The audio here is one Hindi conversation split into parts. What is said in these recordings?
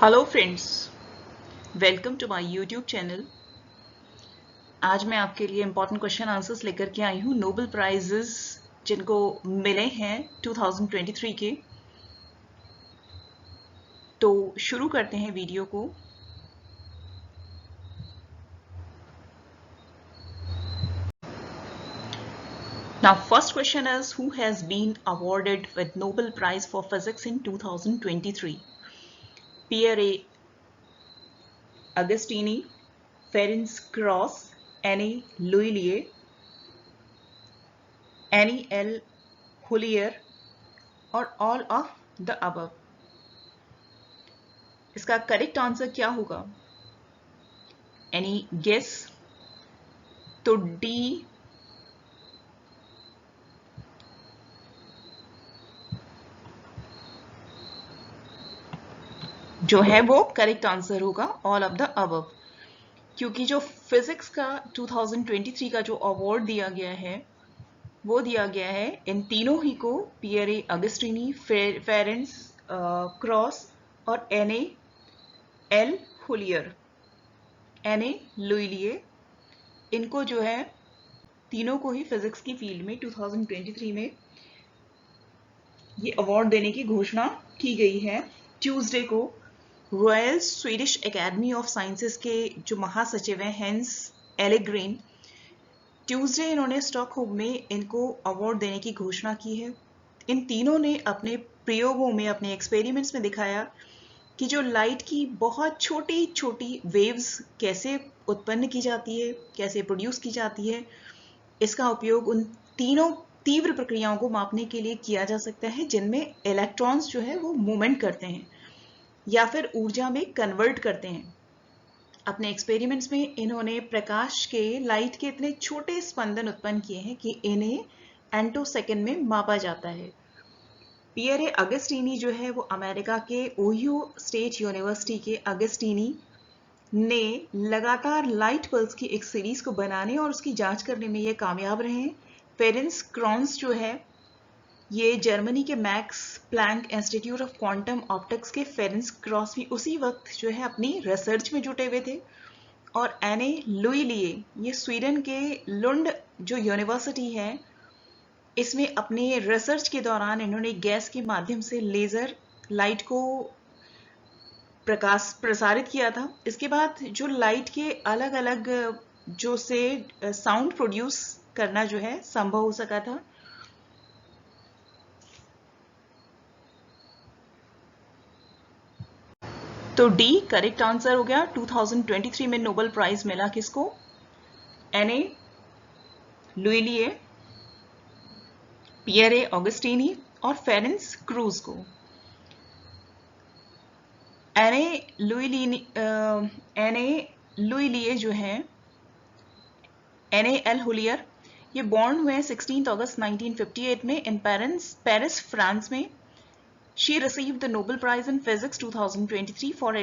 Hello friends, welcome to my YouTube channel. आज मैं आपके लिए इम्पोर्टेंट क्वेश्चन आंसर्स लेकर के आई हूँ नोबेल प्राइजेस जिनको मिले हैं 2023 के। तो शुरू करते हैं वीडियो को। Now first question is, who has been awarded with Nobel Prize for Physics in 2023? Pierre A. Agostini, Ferenc Krauss, Annie Lhuillier, Annie L. Hulier और all of the above? इसका करेक्ट आंसर क्या होगा? Any guess? तो डी जो है वो करेक्ट आंसर होगा, ऑल ऑफ द अबव। क्योंकि जो फिजिक्स का 2023 का जो अवार्ड दिया गया है वो दिया गया है इन तीनों ही को, पियरे अगस्टिनी, फेरेंस क्रॉस और एन एल हुलियर, एन लुइलिए। इनको जो है तीनों को ही फिजिक्स की फील्ड में 2023 में ये अवार्ड देने की घोषणा की गई है। ट्यूसडे को royal Swedish academy of sciences के जो महासचिव हैं हेंस एलेग्रेन, ट्यूसडे इन्होंने स्टॉकहोम में इनको अवार्ड देने की घोषणा की है। इन तीनों ने अपने प्रयोगों में, अपने एक्सपेरिमेंट्स में दिखाया कि जो लाइट की बहुत छोटी छोटी वेव्स कैसे उत्पन्न की जाती है, कैसे प्रोड्यूस की जाती है, इसका उपयोग उन तीनों तीव्र प्रक्रियाओं को मापने के लिए किया जा सकता है जिनमें इलेक्ट्रॉन्स जो है वो मूवमेंट करते हैं या फिर ऊर्जा में कन्वर्ट करते हैं। अपने एक्सपेरिमेंट्स में इन्होंने प्रकाश के, लाइट के इतने छोटे स्पंदन उत्पन्न किए हैं कि इन्हें एंटोसेकंड में मापा जाता है। पियरे अगस्टिनी जो है वो अमेरिका के ओहियो स्टेट यूनिवर्सिटी के अगस्टिनी ने लगातार लाइट पल्स की एक सीरीज को बनाने और उसकी जांच करने में ये कामयाब रहे हैं। फेरेंस क्रॉन्स जो है ये जर्मनी के Max Planck Institute of Quantum Optics के फेरेंस क्रॉस भी उसी वक्त जो है अपनी रिसर्च में जुटे हुए थे। और एने लुइलिए ये स्वीडन के लुंड जो यूनिवर्सिटी है, इसमें अपने रिसर्च के दौरान इन्होंने गैस के माध्यम से लेजर लाइट को प्रकाश प्रसारित किया था। इसके बाद जो लाइट के अलग अलग जो से साउंड प्रोड्यूस करना जो है संभव हो सका था। तो डी करेक्ट आंसर हो गया। 2023 में नोबेल प्राइज मिला किसको? एने लुइलिए, पियरे ऑगस्टिनी और फेरेंस क्रूज को। एने लुइलिए जो है, एने एल हुलियर, ये बॉर्न हुए 16 अगस्त 1958 में इन पेरिस फ्रांस में। She received the Nobel Prize in Physics 2023 for her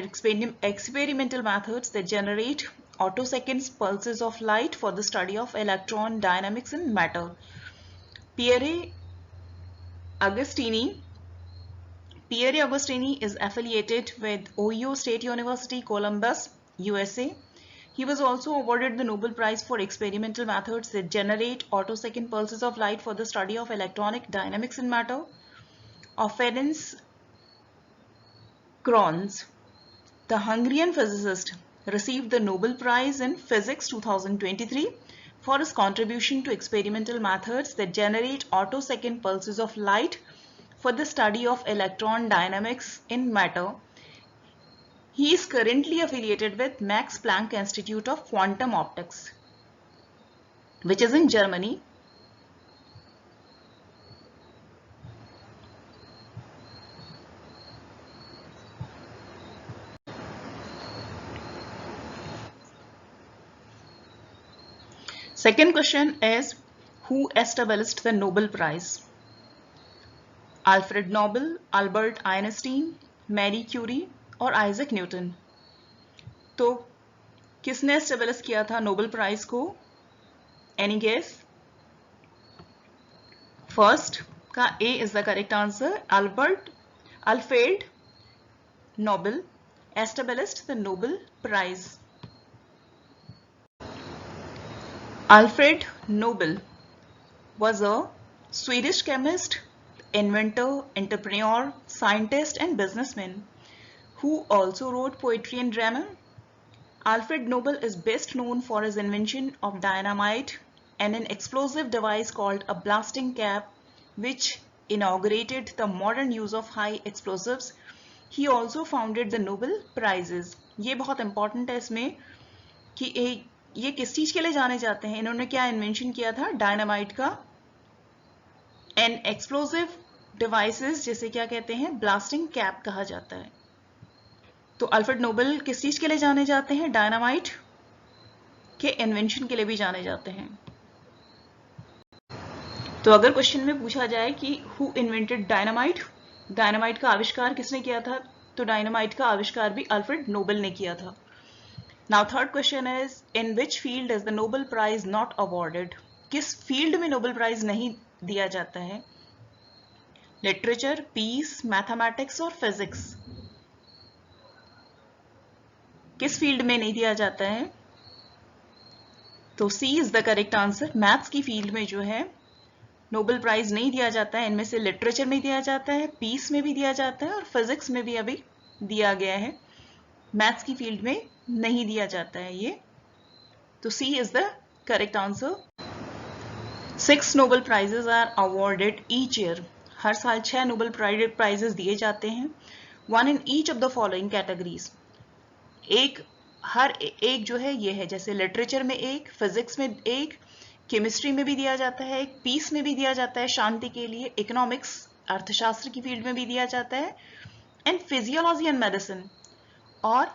experimental methods that generate attoseconds pulses of light for the study of electron dynamics in matter. Pierre Agostini is affiliated with Ohio State University, Columbus, USA. He was also awarded the Nobel Prize for experimental methods that generate attosecond pulses of light for the study of electronic dynamics in matter. Ferenc Krauss, the Hungarian physicist, received the Nobel Prize in Physics 2023 for his contribution to experimental methods that generate attosecond pulses of light for the study of electron dynamics in matter. He is currently affiliated with Max Planck Institute of Quantum Optics, which is in Germany. Second question is, who established the Nobel Prize? Alfred Nobel, Albert Einstein, Marie Curie और आइजक न्यूटन। तो किसने एस्टेब्लिश किया था नोबेल प्राइज को? Any guess? फर्स्ट का A is the correct answer. Alfred Nobel established the Nobel Prize? Alfred Nobel was a Swedish chemist, inventor, entrepreneur, scientist, and businessman who also wrote poetry and drama. Alfred Nobel is best known for his invention of dynamite and an explosive device called a blasting cap, which inaugurated the modern use of high explosives. He also founded the Nobel Prizes. ये बहुत important है इसमें कि ये किस चीज के लिए जाने जाते हैं. इन्होंने क्या इन्वेंशन किया था? डायनामाइट का. एंड एक्सप्लोसिव डिवाइसेस जिसे क्या कहते हैं? ब्लास्टिंग कैप कहा जाता है. तो अल्फ्रेड नोबेल किस चीज के लिए जाने जाते हैं? डायनामाइट के इन्वेंशन के लिए भी जाने जाते हैं. तो अगर क्वेश्चन में पूछा जाए कि हु इन्वेंटेड डायनामाइट, डायनामाइट का आविष्कार किसने किया था? तो डायनामाइट का आविष्कार भी अल्फ्रेड नोबेल ने किया था. Now third question is in which field is the Nobel prize not awarded? किस फील्ड में नोबेल प्राइज नहीं दिया जाता है? लिटरेचर, पीस, मैथमेटिक्स और फिजिक्स. किस फील्ड में नहीं दिया जाता है? तो C is the correct answer. Maths की फील्ड में जो है नोबेल प्राइज नहीं दिया जाता है. इनमें से लिटरेचर में दिया जाता है, पीस में भी दिया जाता है और फिजिक्स में भी अभी दिया गया है. मैथ्स की फील्ड में नहीं दिया जाता है ये. तो C is the correct answer. 6 Nobel prizes are awarded each year. हर साल 6 नोबेल प्राइजेस दिए जाते हैं. 1 in each of the following categories. हर एक जो है ये है, जैसे लिटरेचर में एक, फिजिक्स में एक, केमिस्ट्री में भी दिया जाता है, एक पीस में भी दिया जाता है शांति के लिए, इकोनॉमिक्स अर्थशास्त्र की फील्ड में भी दिया जाता है, एंड फिजियोलॉजी एंड मेडिसिन, और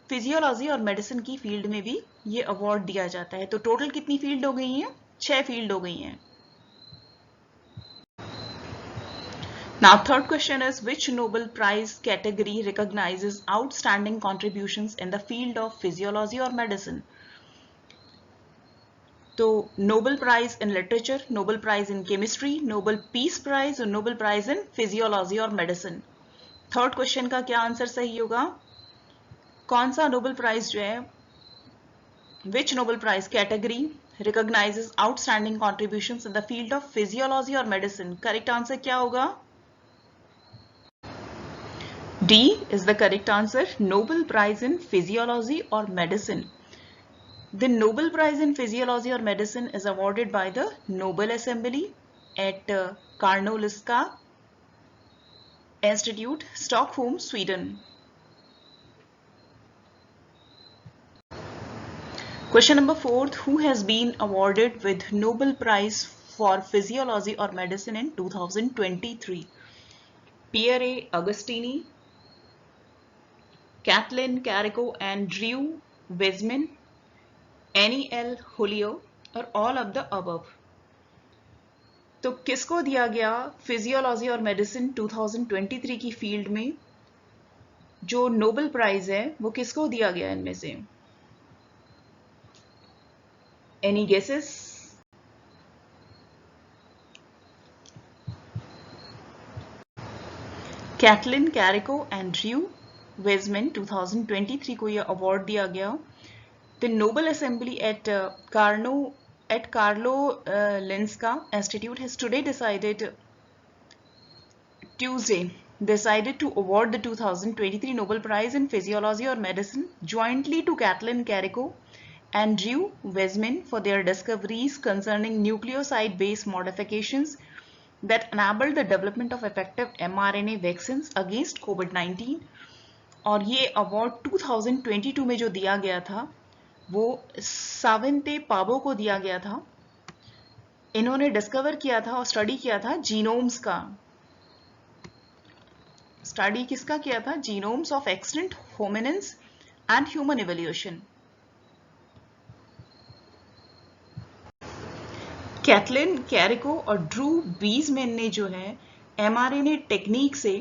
फिजियोलॉजी और मेडिसिन की फील्ड में भी ये अवार्ड दिया जाता है. तो टोटल कितनी फील्ड हो गई हैं? 6 फील्ड हो गई हैं. Now third question is which Nobel Prize category recognizes outstanding contributions in the field of physiology or medicine? तो Nobel Prize in Literature, Nobel Prize in Chemistry, Nobel Peace Prize और Nobel Prize in Physiology और Medicine. थर्ड क्वेश्चन का क्या आंसर सही होगा? कौन सा नोबेल प्राइज जो है, which Nobel Prize category recognizes outstanding contributions in the field of physiology or medicine? Correct answer क्या होगा? D is the correct answer. Nobel Prize in Physiology or Medicine. The Nobel Prize in Physiology or Medicine is awarded by the Nobel Assembly at Karolinska Institute, Stockholm, Sweden. Question number 4. Who has been awarded with Nobel Prize for Physiology or Medicine in 2023? Pierre A. Agostini, Kathleen Carrico and Drew Weissman, Annie L. Julio और all of the above. तो किसको दिया गया फिजियोलॉजी और मेडिसिन 2023 की फील्ड में जो नोबेल प्राइज है, वो किसको दिया गया इनमें से? Any guesses? Katalin Kariko and Drew Weissman 2023 को यह अवार्ड दिया गया. The Nobel assembly at Karolinska Institute has today decided to award the 2023 Nobel Prize in Physiology or Medicine jointly to Kathleen Carrico and Drew Weissman for their discoveries concerning nucleoside-based modifications that enabled the development of effective mRNA vaccines against COVID-19. और ये अवार्ड 2022 में जो दिया गया था वो साविंते पाबो को दिया गया था. इन्होंने डिस्कवर किया था और स्टडी किया था जीनोम्स का. स्टडी किसका किया था? Genomes of extinct hominins and human evolution. Katalin Kariko और ड्रू वीजमैन ने जो है mRNA टेक्निक से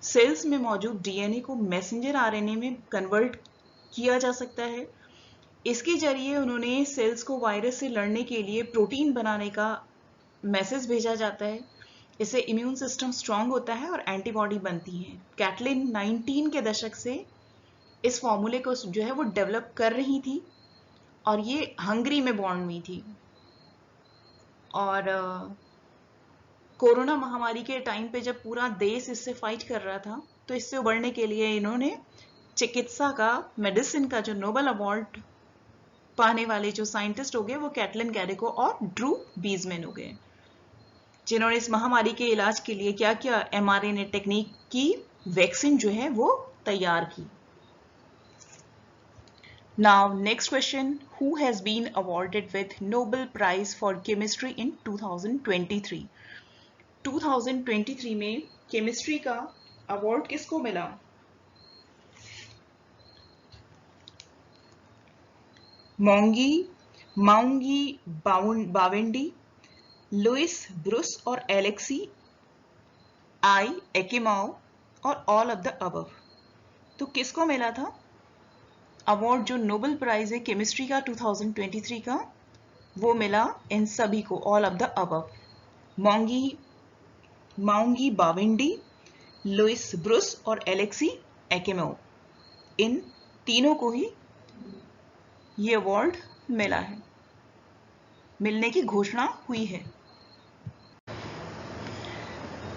सेल्स में मौजूद डीएनए को मैसेंजर आरएनए में कन्वर्ट किया जा सकता है. इसके जरिए उन्होंने सेल्स को वायरस से लड़ने के लिए प्रोटीन बनाने का मैसेज भेजा जाता है. इससे इम्यून सिस्टम स्ट्रांग होता है और एंटीबॉडी बनती है. कैटलिन 19 के दशक से इस फॉर्मूले को जो है वो डेवलप कर रही थी और ये हंगरी में बॉर्न हुई थी। और कोरोना महामारी के टाइम पे जब पूरा देश इससे फाइट कर रहा था, तो इससे उबरने के लिए इन्होंने चिकित्सा का, मेडिसिन का जो नोबेल अवार्ड पाने वाले जो साइंटिस्ट हो गए वो कैटलिन कैरिको और ड्रू बीजमैन हो गए, जिन्होंने इस महामारी के इलाज के लिए क्या किया, mRNA टेक्निक की वैक्सीन जो है वो तैयार की। Now next question, who has been awarded with Nobel Prize for Chemistry in 2023? 2023 में केमिस्ट्री का अवार्ड किसको मिला? माउंगी बावेंडी, लुइस ब्रूस और एलेक्सी आई एकिमाओ और ऑल ऑफ द अबव। तो किसको मिला था अवार्ड? जो नोबेल प्राइज है केमिस्ट्री का 2023 का, वो मिला इन सभी को, all of the above. Moungi Bawendi, Louis Brus और एलेक्सी एकिमाओ, इन तीनों को ही ये अवार्ड मिला है, मिलने की घोषणा हुई है।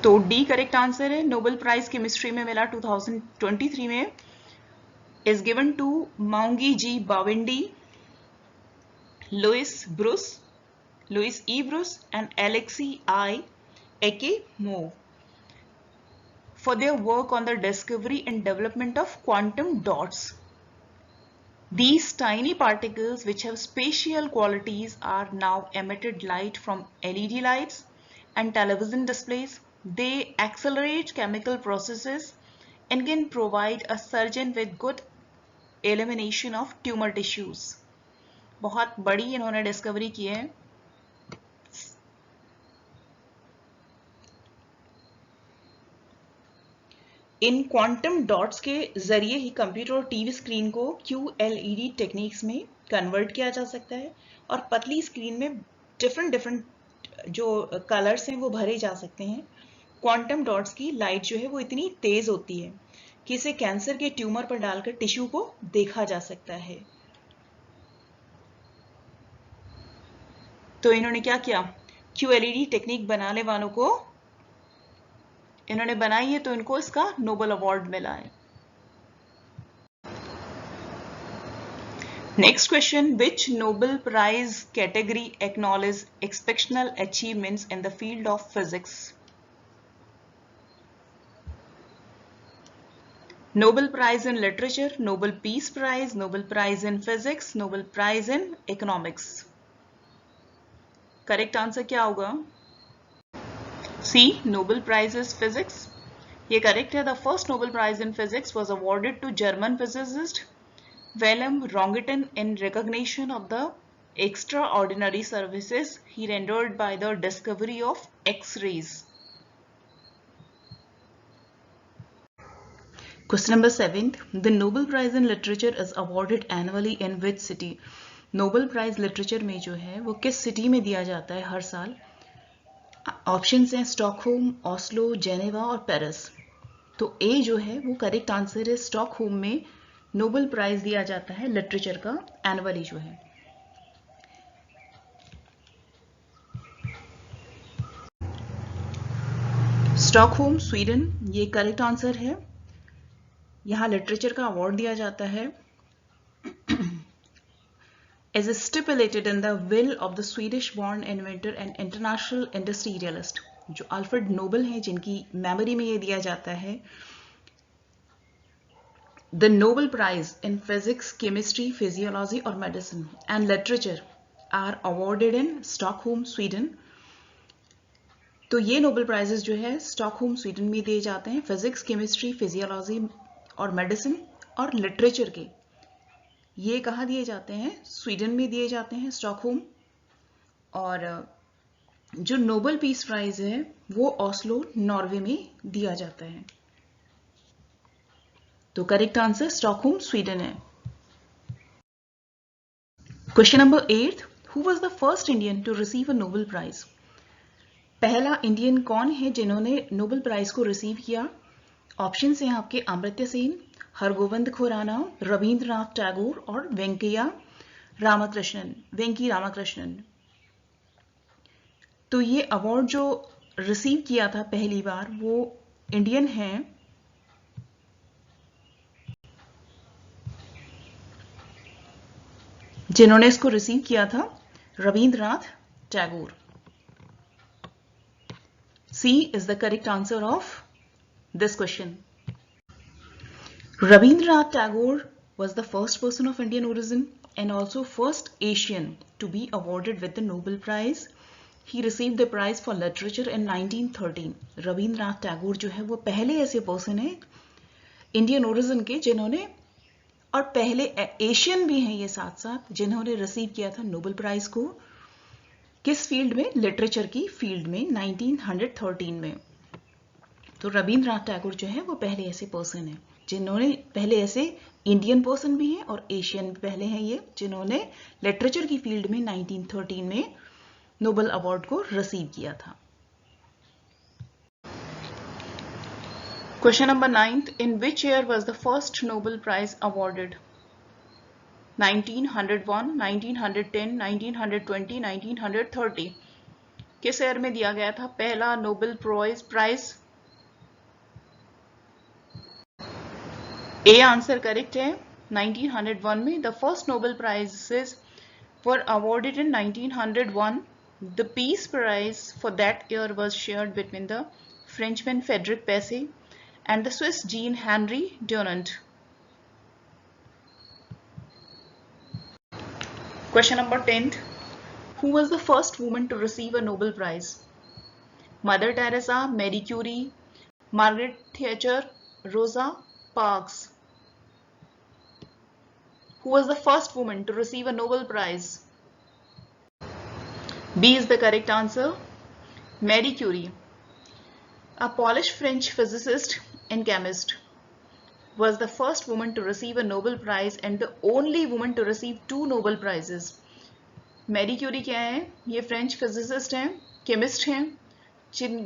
तो डी करेक्ट आंसर है। नोबेल प्राइज केमिस्ट्री में मिला 2023 में is given to Maungi G. Bawendi, Louis E. Bruce and Alexei I. Ekimov for their work on the discovery and development of quantum dots. These tiny particles which have spatial qualities are now emitted light from LED lights and television displays. They accelerate chemical processes and can provide a surgeon with good elimination of tumour tissues. बहुत बड़ी इन्होंने डिस्कवरी की है। इन क्वांटम डॉट्स के जरिए ही कंप्यूटर और टीवी स्क्रीन को QLED टेक्निक्स में कन्वर्ट किया जा सकता है और पतली स्क्रीन में डिफरेंट जो कलर्स हैं वो भरे जा सकते हैं। क्वांटम डॉट्स की लाइट जो है वो इतनी तेज होती है कि इसे कैंसर के ट्यूमर पर डालकर टिश्यू को देखा जा सकता है। तो इन्होंने क्या किया, QLED टेक्निक बनाने वालों को इन्होंने बनाई है, तो इनको इसका नोबेल अवार्ड मिला है। Next question, which Nobel prize category acknowledge exceptional achievements in the field of physics? Nobel Prize in Literature, Nobel Peace Prize, Nobel Prize in Physics, Nobel Prize in Economics. Correct answer क्या होगा? सी, Nobel Prize is Physics. ये करेक्ट है। The first Nobel Prize in Physics was awarded to German physicist Wilhelm Röntgen in recognition of the extraordinary services he rendered by the discovery of X-rays. Question number 7. The Nobel Prize in Literature is awarded annually in which city? Nobel Prize Literature में जो है वो किस सिटी में दिया जाता है हर साल? ऑप्शंस हैं स्टॉकहोम, ऑस्लो, जेनेवा और पेरिस। तो ए जो है वो करेक्ट आंसर है। स्टॉकहोम में नोबेल प्राइज दिया जाता है लिटरेचर का एनुअली जो है। स्टॉकहोम स्वीडन, ये करेक्ट आंसर है। यहाँ लिटरेचर का अवार्ड दिया जाता है as stipulated in the will of the Swedish born inventor and international industrialist, जो अल्फ्रेड नोबेल हैं जिनकी मेमोरी में ये दिया जाता है। The Nobel Prize in Physics, Chemistry, Physiology और Medicine and Literature are awarded in Stockholm, Sweden. तो ये नोबेल प्राइजेस जो है स्टॉकहोम स्वीडन में दिए जाते हैं। फिजिक्स, केमिस्ट्री, फिजियोलॉजी और मेडिसिन और लिटरेचर के ये कहाँ दिए जाते हैं? स्वीडन में दिए जाते हैं, स्टॉकहोम। और जो नोबेल पीस प्राइज है वो ऑस्लो, नॉर्वे में दिया जाता है। तो करेक्ट आंसर स्टॉकहोम स्वीडन है। Question number 8, who was the first Indian to receive a Nobel prize? पहला इंडियन कौन है जिन्होंने नोबेल प्राइज को रिसीव किया? ऑप्शंस हैं आपके अमर्त्य सेन, हरगोविंद खुराना, रविंद्रनाथ टैगोर और वेंकी रामाकृष्णन। तो ये अवार्ड जो रिसीव किया था पहली बार वो इंडियन हैं, जिन्होंने इसको रिसीव किया था Rabindranath Tagore. C is the correct answer of this question. Rabindranath Tagore was the first person of Indian origin and also first Asian to be awarded with the Nobel Prize. He received the prize for literature in 1913. Rabindranath Tagore जो है वो पहले ऐसे पर्सन है इंडियन ओरिजिन के जिन्होंने, और पहले एशियन भी हैं ये साथ साथ, जिन्होंने रिसीव किया था नोबेल प्राइज को। किस फील्ड में? लिटरेचर की फील्ड में 1913 में। तो रविंद्रनाथ टैगोर जो है वो पहले ऐसे पर्सन है जिन्होंने, पहले ऐसे इंडियन पर्सन भी हैं और एशियन भी पहले हैं ये, जिन्होंने लिटरेचर की फील्ड में 1913 में नोबेल अवार्ड को रिसीव किया था। Question number 9. In which year was the first Nobel Prize awarded? 1901, 1910, 1920, 1930. किस ईयर में दिया गया था पहला Nobel prize? A answer correct है, 1901 में। The first Nobel Prizes were awarded in 1901. The Peace Prize for that year was shared between the Frenchman Frédéric Pesset and the Swiss Jean-Henri Dunant. Question number 10. Who was the first woman to receive a Nobel Prize? Mother Teresa, Marie Curie, Margaret Thatcher, Rosa Parks. Who was the first woman to receive a Nobel Prize? B is the correct answer, Marie Curie. A Polish French physicist and chemist, was the first woman to receive a Nobel Prize and the only woman to receive 2 Nobel Prizes. Marie Curie क्या है? ये फ्रेंच फिजिसिस्ट हैं, केमिस्ट हैं,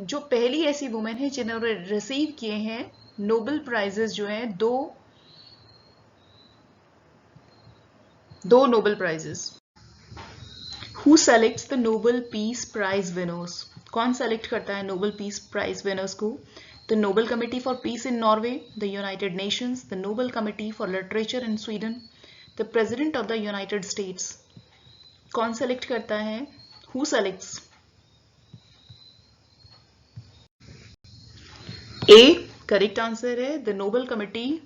जो पहली ऐसी वुमेन है जिन्होंने रिसीव किए हैं नोबेल प्राइजेस जो हैं, दो Nobel prizes. Who selects the Nobel Peace Prize winners? कौन सेलेक्ट करता है नोबेल पीस प्राइज विनर्स को? The Nobel Committee for Peace in Norway, the United Nations, the Nobel Committee for Literature in Sweden, the President of the United States. कौन सेलेक्ट करता है? Who selects? A correct answer है, the Nobel Committee.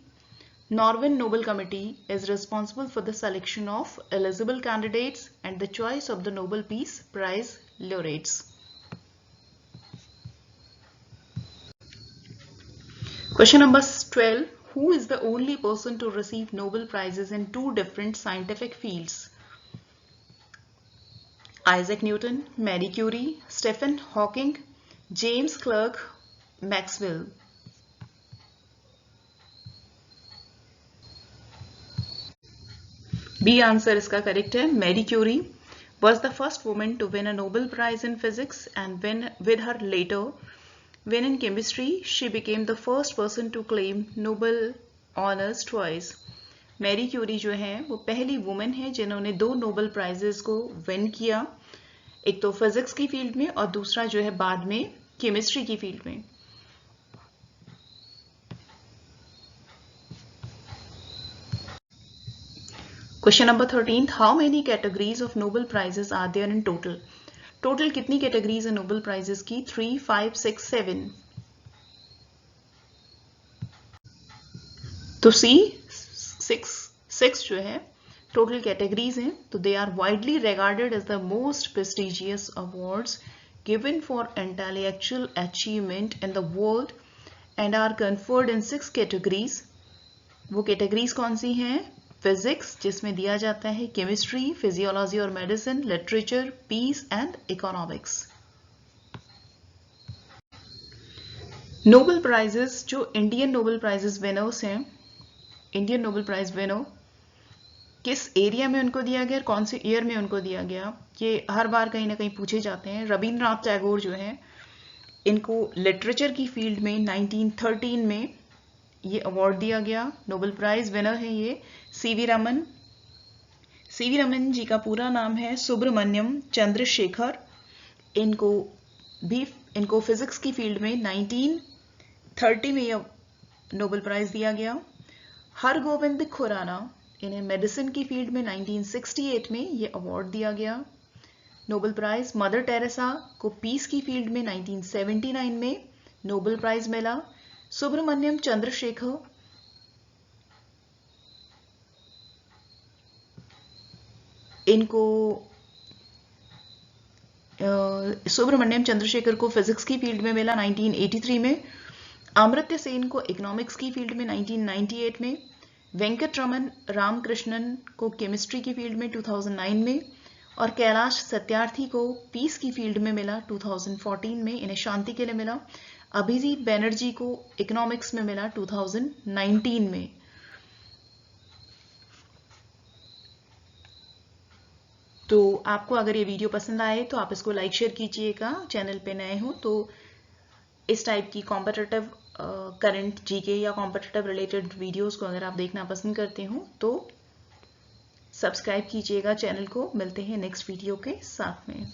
Norwegian Nobel Committee is responsible for the selection of eligible candidates and the choice of the Nobel Peace Prize laureates. Question number 12. Who is the only person to receive Nobel Prizes in 2 different scientific fields? Isaac Newton, Marie Curie, Stephen Hawking, James Clerk Maxwell. B answer इसका करेक्ट है, Marie Curie was the first woman to win a Nobel Prize in Physics, and with her later win in Chemistry, she became the first person to claim Nobel Honors twice. Marie Curie जो है वो पहली वुमेन है जिन्होंने 2 नोबेल प्राइजेस को विन किया, एक तो फिजिक्स की फील्ड में और दूसरा जो है बाद में केमिस्ट्री की फील्ड में। Question number 13. How many categories of Nobel Prizes are there in total? Total कितनी कैटेगरीज है नोबेल प्राइजेस की? 3, 5, 6, 7. तो सी 6 जो है टोटल कैटेगरीज हैं। तो they are widely regarded as the most prestigious awards given for intellectual achievement in the world and are conferred in 6 categories. वो कैटेगरीज कौन सी हैं? फिजिक्स जिसमें दिया जाता है केमिस्ट्री, फिजियोलॉजी और medicine, literature, peace and economics. Nobel prizes जो इंडियन नोबेल प्राइजेस विनर्स हैं, इंडियन नोबेल प्राइज विनर किस एरिया में उनको दिया गया, कौन से ईयर में उनको दिया गया, ये हर बार कहीं ना कहीं पूछे जाते हैं। रविंद्रनाथ टैगोर जो है इनको लिटरेचर की फील्ड में 1913 में ये अवार्ड दिया गया। नोबेल प्राइज विनर है ये सीवी रमन। सीवी रमन जी का पूरा नाम है सुब्रमण्यम चंद्रशेखर। इनको फिजिक्स की फील्ड में 1930 में यह नोबेल प्राइज दिया गया। हरगोविंद खुराना, इन्हें मेडिसिन की फील्ड में 1968 में ये अवार्ड दिया गया नोबेल प्राइज। मदर टेरेसा को पीस की फील्ड में 1979 में नोबेल प्राइज मिला। सुब्रमण्यम चंद्रशेखर सुब्रमण्यम चंद्रशेखर को फिजिक्स की फील्ड में मिला 1983 में। अमर्त्य सेन को इकोनॉमिक्स की फील्ड में 1998 में। वेंकटरमन रामकृष्णन को केमिस्ट्री की फील्ड में 2009 में। और कैलाश सत्यार्थी को पीस की फील्ड में मिला 2014 में, इन्हें शांति के लिए मिला। अभिजीत बैनर्जी को इकोनॉमिक्स में मिला 2019 में। तो आपको अगर ये वीडियो पसंद आए तो आप इसको लाइक शेयर कीजिएगा। चैनल पे नए हो तो इस टाइप की कॉम्पिटिटिव करंट जीके या कॉम्पिटिटिव रिलेटेड वीडियोस को अगर आप देखना पसंद करते हो तो सब्सक्राइब कीजिएगा चैनल को। मिलते हैं नेक्स्ट वीडियो के साथ में।